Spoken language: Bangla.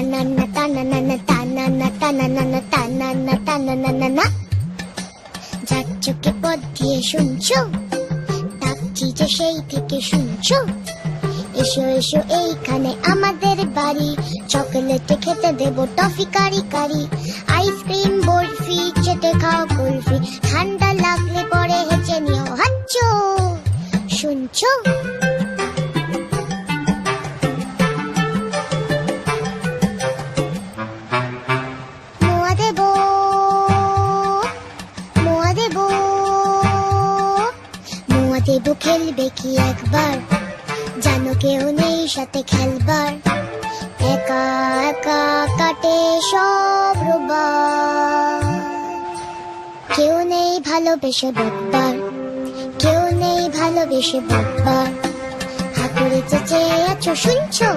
তানান্না তানানানা তানান্না তানানানা তানান্না তানানানা। যার চোখে পথ দিয়ে শুনছো, ডাকছি যে সেই থেকে শুনছো। এসো এসো এইখানে আমাদের বাড়ি, চকলেটে খেতে দেবো টফি কারি কারি। আইসক্রিম বরফি চেটে খাও কুলফি, ঠান্ডা লাগলে পরে হেঁচে নিও হাঁচো। শুনছো? মোয়া দেবো, মোয়া দেবো, মোয়া দেবো, খেলবে কি একবার? জানো কেউ নেই সাথে খেলবার, একা একা কাটে সব রোববার। কেউ নেই ভালোবেসে বকবার, কেউ নেই ভালোবেসে বকবার। হাতুড়ে চেঁচে আছো শুনছো?